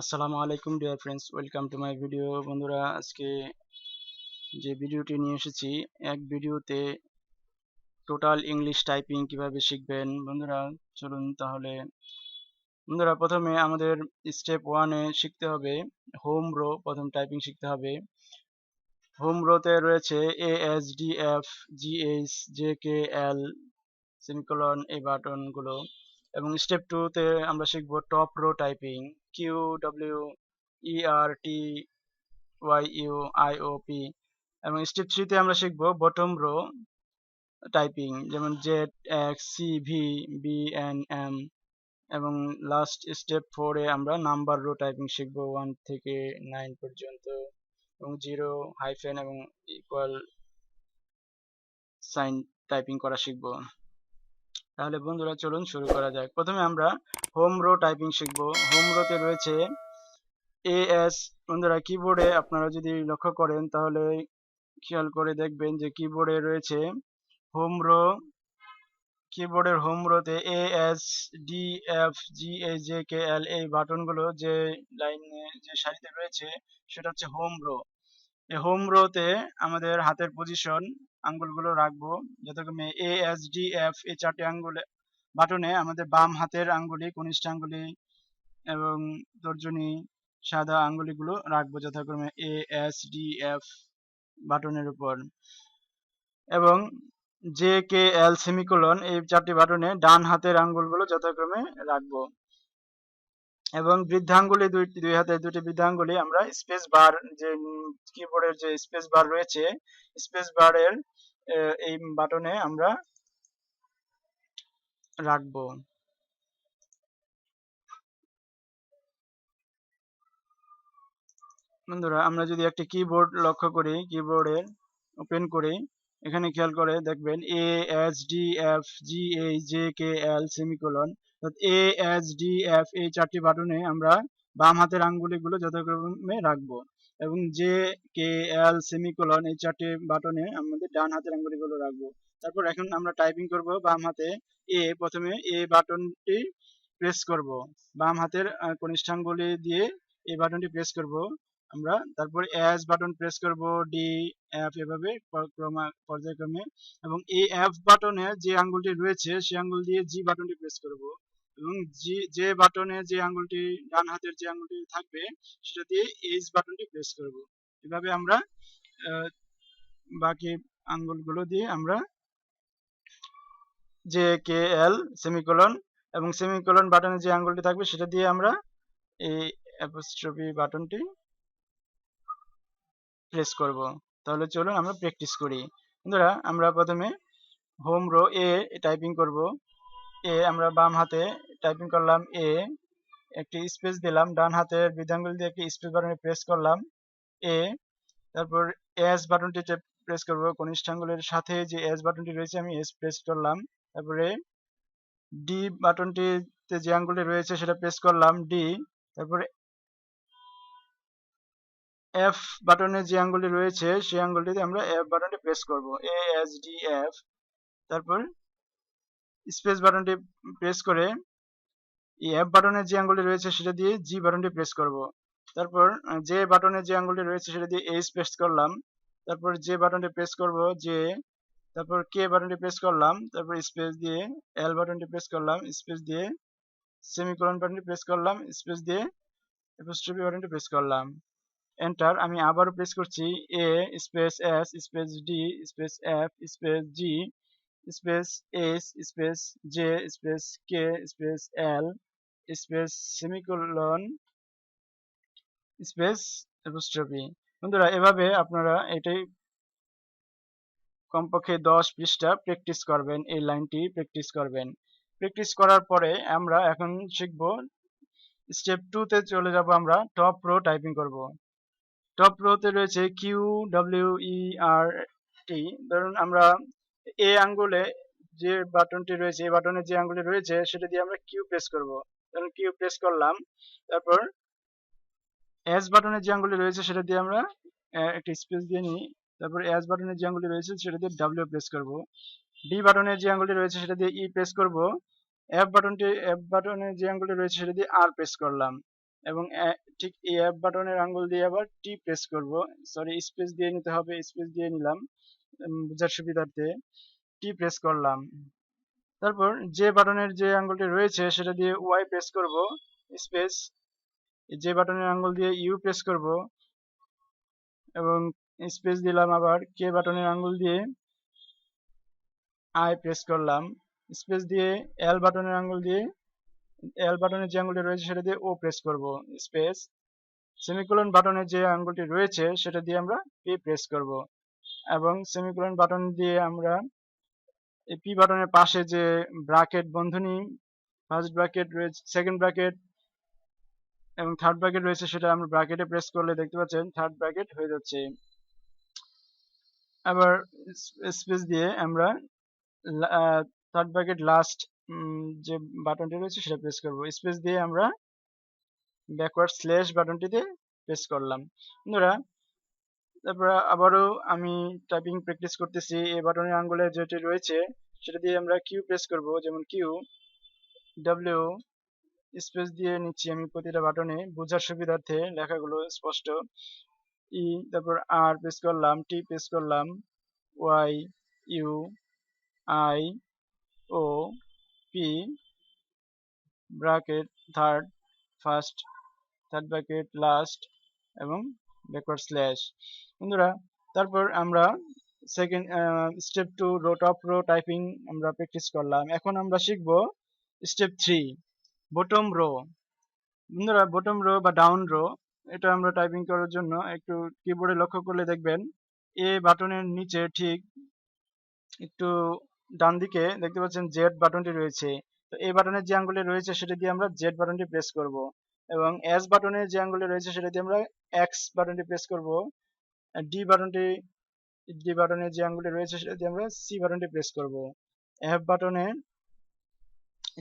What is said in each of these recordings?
আসসালামু আলাইকুম dear friends, welcome to my video. বন্ধুরা, আজকে যে ভিডিওটি নিয়ে এসেছি, এক ভিডিওতে টোটাল ইংলিশ টাইপিং কিভাবে শিখবেন। বন্ধুরা চলুন তাহলে। বন্ধুরা, প্রথমে আমাদের স্টেপ 1-এ শিখতে হবে হোম রো। প্রথম টাইপিং শিখতে হবে। হোম রোতে রয়েছে ASDF GH JKL সেমিকোলন, এই বাটনগুলো। এবং স্টেপ 2-তে আমরা শিখব টপ রো টাইপিং, QWERTYUIOP। এবং স্টেপ 3-তে আমরা শিখব বটম রো টাইপিং, যেমন ZXCVBNM। এবং লাস্ট স্টেপ 4-এ আমরা নাম্বার রো টাইপিং শিখব 1 থেকে 9 পর্যন্ত, এবং জিরো, হাইফেন এবং ইকুয়াল সাইন টাইপিং করা শিখব। তাহলে বন্ধুরা চলুন শুরু করা যাক। প্রথমে আমরা হোম রো টাইপিং শিখব। হোম রোতে রয়েছে AS। বন্ধুরা, কিবোর্ডে আপনারা যদি লক্ষ্য করেন তাহলে খেয়াল করে দেখবেন যে কিবোর্ডে রয়েছে হোম রো। কিবোর্ডের হোম রোতে ASDFGAJKL এই বাটনগুলো যে লাইনে, যে সারিতে রয়েছে, সেটা হচ্ছে হোম রো। এই হোম রোতে আমাদের হাতের পজিশন আঙ্গুলগুলো রাখবো যথাক্রমে ASDF এই 4টি আঙ্গুলে বাটনে আমাদের বাম হাতের আঙ্গুলি, কনিষ্ঠ আঙ্গুলি এবং তর্জনী, সাদা আঙ্গুলিগুলো রাখবো যথাক্রমে ASDF বাটনের উপর। এবং JKL সেমিকোলন এই 4টি বাটনে ডান হাতের আঙ্গুলগুলো যথাক্রমে রাখবো। এবং বৃদ্ধাঙ্গুলি, দুই হাতের দুটি বৃদ্ধাঙ্গুলি আমরা স্পেস বার, যে কিবোর্ডের যে স্পেস বার রয়েছে, স্পেস বারের এই বাটনে আমরা রাখবো। বন্ধুরা, আমরা যদি একটি কিবোর্ড লক্ষ্য করি, কিবোর্ডের ওপেন করি, এখানে খেয়াল করে দেখবেন ASDFGAJKL সেমিকোলন। ASDF এই 4টি বাটনে আমরা বাম হাতের আঙ্গুলিগুলো যথাক্রমে রাখবো, এবং JKL সেমিকোলন এই 4টি বাটনে আমাদের ডান হাতের আঙ্গুলিগুলো রাখবো। তারপর এখন আমরা টাইপিং করব বাম হাতে। প্রথমে A বাটনটি প্রেস করব, বাম হাতের কনিষ্ঠাঙ্গুলি দিয়ে এই বাটনটি প্রেস করব আমরা। তারপর এস বাটন প্রেস করব, ডি, এফ, এভাবে পর্যায়ক্রমে। এবং এই এফ বাটনে যে আঙ্গুলটি রয়েছে সেই আঙ্গুল দিয়ে জি বাটনটি প্রেস করব, এবং যে বাটনে যে আঙ্গুলটি, ডান হাতের যে আঙ্গুলটি থাকবে, সেটা দিয়ে এইচ বাটনটি প্রেস করব। এভাবে আমরা বাকি আঙ্গুলগুলো দিয়ে আমরা JKL সেমিকোলন এবং সেমিকোলন বাটনে যে আঙ্গুলটি থাকবে সেটা দিয়ে আমরা এই অ্যাপোস্ট্রফি বাটনটি প্রেস করব। তাহলে চলুন আমরা প্র্যাকটিস করি। বন্ধুরা, আমরা প্রথমে হোম রো এ টাইপিং করব। আমরা বাম হাতে টাইপিং করলাম, একটি স্পেস দিলাম, ডান হাতের বৃদ্ধাঙ্গুল দিয়ে একটি স্পেস বাটনে প্রেস করলাম তারপর এস বাটনটি প্রেস করব, কনিষ্ঠাঙ্গুলের সাথে যে এস বাটনটি রয়েছে আমি এস প্রেস করলাম। তারপরে ডি বাটনটিতে যে আঙ্গুলটি রয়েছে সেটা প্রেস করলাম, ডি। তারপরে এফ বাটনে যে আঙ্গুলটি রয়েছে সেই আঙ্গুলটিতে আমরা এফ বাটনটি প্রেস করব, ASDF। তারপর স্পেস বাটনটি প্রেস করে এফ বাটনের যে আঙ্গুলটি রয়েছে সেটা দিয়ে জি বাটনটি প্রেস করব। তারপর যে বাটনের যে আঙ্গুলটি রয়েছে সেটা দিয়ে এইচ প্রেস করলাম। তারপর যে বাটনটি প্রেস করব, যে। তারপর কে বাটনটি প্রেস করলাম, তারপর স্পেস দিয়ে এল বাটনটি প্রেস করলাম, স্পেস দিয়ে সেমিকোলন বাটনটি প্রেস করলাম, স্পেস দিয়ে অ্যাপোস্ট্রফি বাটনটি প্রেস করলাম, এন্টার। আমি আবারও প্রেস করছি, A space S space D space F space G space H space J space K space L space semicolon space apostrophe. বন্ধুরা, এভাবে আপনারা এটাই কমপক্ষে 10 পৃষ্ঠা প্র্যাকটিস করবেন, এই লাইনটি প্র্যাকটিস করবেন। প্র্যাকটিস করার পরে আমরা এখন শিখব স্টেপ 2-তে চলে যাব। আমরা টপ রো টাইপিং করব। টপ রোতে রয়েছে QWERT। ধরুন আমরা এ আঙ্গুলে যে বাটনটি রয়েছে, এই বাটনে যে আঙ্গুলটি রয়েছে সেটা দিয়ে আমরা কিউ প্রেস করব। ধরুন কিউ প্রেস করলাম। তারপর এস বাটনের যে আঙ্গুলটি রয়েছে সেটা দিয়ে আমরা একটা স্পেস দিয়ে নিই। তারপর এস বাটনের যে আঙ্গুলটি রয়েছে সেটা দিয়ে ডাব্লিউ প্রেস করব। ডি বাটনের যে আঙ্গুলটি রয়েছে সেটা দিয়ে ই প্রেস করব। এফ বাটনের যে আঙ্গুলটি রয়েছে সেটা দিয়ে আর প্রেস করলাম। এবং ঠিক এই F বাটনের আঙ্গুল দিয়ে আবার টি প্রেস করব, সরি স্পেস দিয়ে নিতে হবে, স্পেস দিয়ে নিলাম বোঝার সুবিধার্থে, টি প্রেস করলাম। তারপর যে বাটনের যে আঙ্গুলটি রয়েছে সেটা দিয়ে ওয়াই প্রেস করব, স্পেস, যে বাটনের আঙ্গুল দিয়ে ইউ প্রেস করব এবং স্পেস দিলাম, আবার কে বাটনের আঙ্গুল দিয়ে আই প্রেস করলাম, স্পেস দিয়ে এল বাটনের আঙ্গুল দিয়ে, এল বাটনের যে আঙ্গুলটি রয়েছে সেটা দিয়ে ও প্রেস করব, স্পেস, সেমিকোলন বাটনের যে আঙ্গুলটি রয়েছে সেটা দিয়ে আমরা পি প্রেস করব এবং সেমিকোলন বাটন দিয়ে আমরা এই পি বাটনের পাশে যে ব্র্যাকেট বন্ধনী, ফার্স্ট ব্র্যাকেট রয়েছে, সেকেন্ড ব্র্যাকেট এবং থার্ড ব্র্যাকেট রয়েছে, সেটা আমরা ব্র্যাকেটে প্রেস করলে দেখতে পাচ্ছেন থার্ড ব্র্যাকেট হয়ে যাচ্ছে। আবার স্পেস দিয়ে আমরা থার্ড ব্র্যাকেট লাস্ট যে বাটনটি রয়েছে সেটা প্রেস করব, স্পেস দিয়ে আমরা ব্যাকওয়ার্ড স্ল্যাশ বাটনটিতে প্রেস করলাম। বন্ধুরা তারপর আবারও আমি টাইপিং প্র্যাকটিস করতেছি, এই বাটনের আঙ্গুলে যেটি রয়েছে সেটা দিয়ে আমরা কিউ প্রেস করব, যেমন কিউ, ডাব্লিউ, স্পেস দিয়ে নিচ্ছি আমি প্রতিটা বাটনে বোঝার সুবিধার্থে, লেখাগুলো স্পষ্ট, ই, তারপর আর প্রেস করলাম, টি প্রেস করলাম, Y, U, I, O, P, bracket third, first, third bracket last এবং ব্যাকওয়ার্ড স্ল্যাশ। বন্ধুরা তারপর আমরা second step 2 row top row typing আমরা প্র্যাকটিস করলাম। এখন আমরা শিখব স্টেপ 3 বটম রো। বন্ধুরা বটম রো বা ডাউন রো, এটা আমরা টাইপিং করার জন্য একটু কিবোর্ডে লক্ষ্য করলে দেখবেন এ বাটনের নিচে ঠিক একটু ডান দিকে দেখতে পাচ্ছেন জেড বাটনটি রয়েছে। তো এই বাটনের যে আঙ্গুলটি রয়েছে সেটা দিয়ে আমরা জেড বাটনটি প্রেস করব এবং এস বাটনের যে আঙ্গুলটি রয়েছে সেটা দিয়ে আমরা এক্স বাটনটি প্রেস করব। ডি বাটনটি, ডি বাটনের যে আঙ্গুলটি রয়েছে সেটা দিয়ে আমরা সি বাটনটি প্রেস করব। এফ বাটনের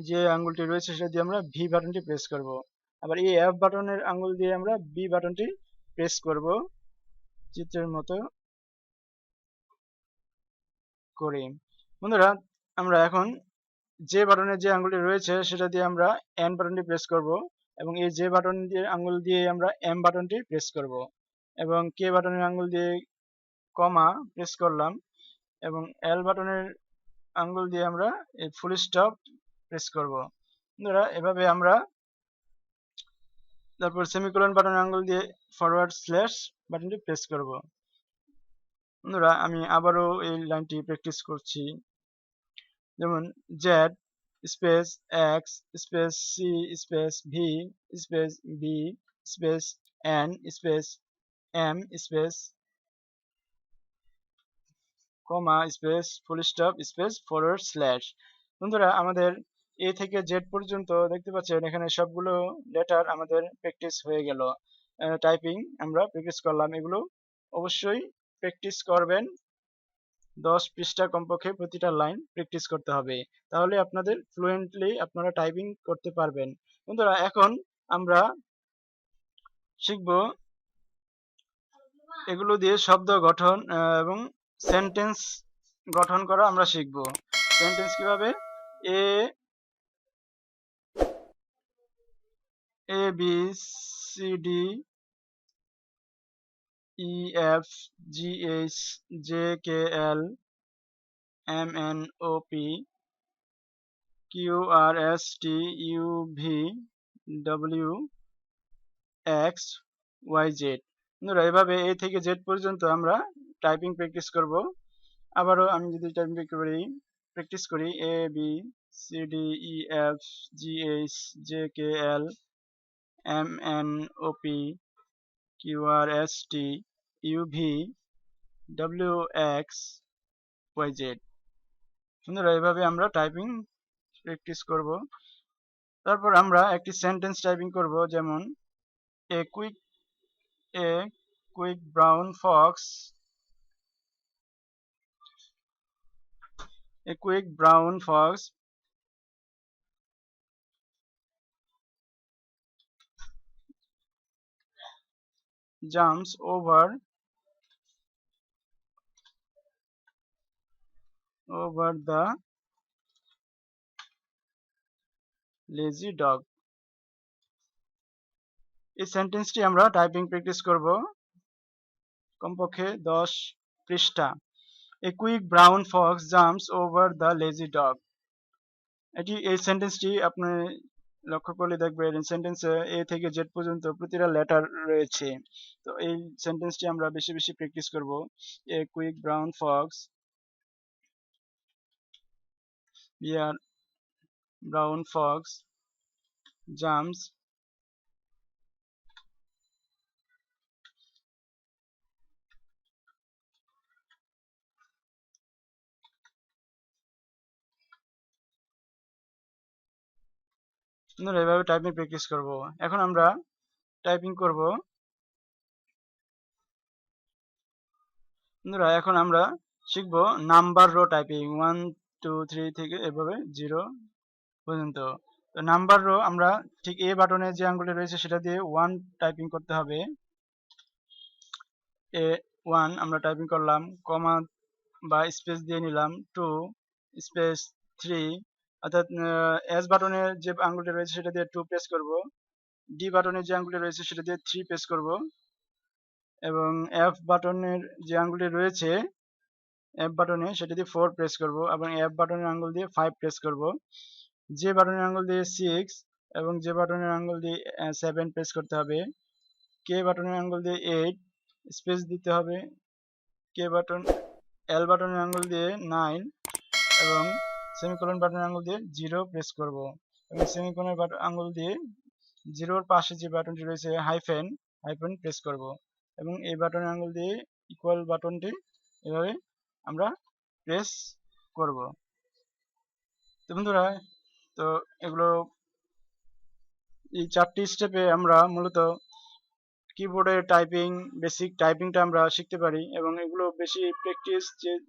যে আঙ্গুলটি রয়েছে সেটা দিয়ে আমরা ভি বাটনটি প্রেস করব। আবার এই এফ বাটনের আঙ্গুল দিয়ে আমরা বি বাটনটি প্রেস করব চিত্রের মতো করে। বন্ধুরা আমরা এখন যে বাটনের যে আঙ্গুলটি রয়েছে সেটা দিয়ে আমরা এন বাটনটি প্রেস করব এবং এই যে বাটন দিয়ে আঙ্গুল দিয়ে আমরা এম বাটনটি প্রেস করব এবং কে বাটনের আঙ্গুল দিয়ে কমা প্রেস করলাম এবং এল বাটনের আঙ্গুল দিয়ে আমরা এই ফুল স্টপ প্রেস করব। বন্ধুরা এভাবে আমরা তারপর সেমিকোলন বাটনের আঙ্গুল দিয়ে ফরওয়ার্ড স্ল্যাশ বাটনটি প্রেস করব। বন্ধুরা আমি আবারও এই লাইনটি প্র্যাকটিস করছি, যেমন Z space X space C space V space B space N space M space comma space full stop space forward slash. বন্ধুরা আমাদের এ থেকে জেড পর্যন্ত দেখতে পাচ্ছেন এখানে সবগুলো লেটার আমাদের প্র্যাকটিস হয়ে গেল। টাইপিং আমরা প্র্যাকটিস করলাম, এগুলো অবশ্যই প্র্যাকটিস করবেন, 10 পৃষ্ঠা কমপক্ষে প্রতিটা লাইন প্র্যাকটিস করতে হবে, তাহলে আপনাদের ফ্লুয়েন্টলি আপনারা টাইপিং করতে পারবেন। বন্ধুরা এখন আমরা শিখব এগুলো দিয়ে শব্দ গঠন এবং সেন্টেন্স গঠন করা আমরা শিখব। সেন্টেন্স কিভাবে, A A B C D E F G H J K L M N O P Q R S T U V W X Y Z. বন্ধুরা এভাবে এ থেকে জেড পর্যন্ত আমরা টাইপিং প্র্যাকটিস করব। আবারও আমি যদি টাইপিং প্র্যাকটিস করি A B C D E F G H J K L M N O P Q R S T U V W X Y Z. বন্ধুরা এভাবে আমরা টাইপিং প্র্যাকটিস করব। তারপর আমরা একটি সেন্টেন্স টাইপিং করব, যেমন এ quick brown Fox a quick brown fox jumps over the lazy dog. এই সেন্টেন্সটি আমরা টাইপিং প্র্যাকটিস করব কমপক্ষে 10 পৃষ্ঠা। এ quick brown fox jumps over the lazy dog. এই সেন্টেন্সটি আপনি লক্ষ্য করলে দেখবেন সেন্টেন্সে এ থেকে জেড পর্যন্ত প্রতিটা লেটার রয়েছে। তো এই সেন্টেন্সটি আমরা বেশি বেশি প্র্যাকটিস করব। A quick brown fox bear brown fox jumps আমরা এভাবে টাইপিং প্র্যাকটিস করব। এখন আমরা টাইপিং করব। বন্ধুরা এখন আমরা শিখব নাম্বার রো টাইপিং 1 2 3 থেকে এভাবে 0 পর্যন্ত। তো নাম্বার রো আমরা ঠিক এ বাটনে যে আঙ্গুলটি রয়েছে সেটা দিয়ে 1 টাইপিং করতে হবে। এ 1 আমরা টাইপিং করলাম, কমা বা স্পেস দিয়ে নিলাম 2 স্পেস 3, অর্থাৎ এস বাটনের যে আঙ্গুলটি রয়েছে সেটা দিয়ে 2 প্রেস করব। ডি বাটনের যে আঙ্গুলটি রয়েছে সেটা দিয়ে 3 প্রেস করব এবং এফ বাটনের যে আঙ্গুলটি রয়েছে এফ বাটনে সেটা দিয়ে 4 প্রেস করব এবং এফ বাটনের আঙ্গুল দিয়ে 5 প্রেস করব। যে বাটনের আঙ্গুল দিয়ে 6 এবং যে বাটনের আঙ্গুল দিয়ে 7 প্রেস করতে হবে। কে বাটনের আঙ্গুল দিয়ে 8 স্পেস দিতে হবে। কে বাটন এল বাটনের আঙ্গুল দিয়ে 9 এবং সেমিকোলন বাটনের আঙ্গুল দিয়ে 0 প্রেস করব এবং সেমিকোলন আঙ্গুল দিয়ে 0 এর পাশে যে বাটনটি রয়েছে হাইফেন প্রেস করব এবং এই বাটনের আঙ্গুল দিয়ে ইকুয়াল বাটনটি এভাবে আমরা প্রেস করব। তো বন্ধুরা, তো এগুলো এই 4টি স্টেপে আমরা মূলত কিবোর্ডে বেসিক টাইপিংটা আমরা শিখতে পারি এবং এগুলো বেশি প্র্যাকটিস,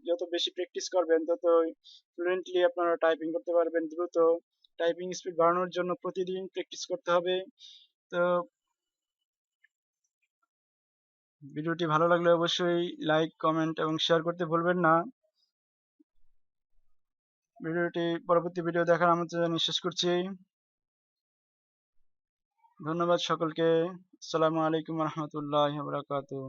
যত বেশি প্র্যাকটিস করবেন তত ফ্লুয়েন্টলি আপনারা টাইপিং করতে পারবেন দ্রুত। টাইপিং স্পিড বাড়ানোর জন্য প্রতিদিন প্র্যাকটিস করতে হবে। তো ভিডিওটি ভালো লাগলে অবশ্যই লাইক, কমেন্ট এবং শেয়ার করতে ভুলবেন না। ভিডিওটি পরবর্তী ভিডিও দেখার আমন্ত্রণ জানিয়ে শেষ করছি। ধন্যবাদ সকলকে। আসসালামু আলাইকুম রহমতুল্লাহি ওয়া বারাকাতুহু।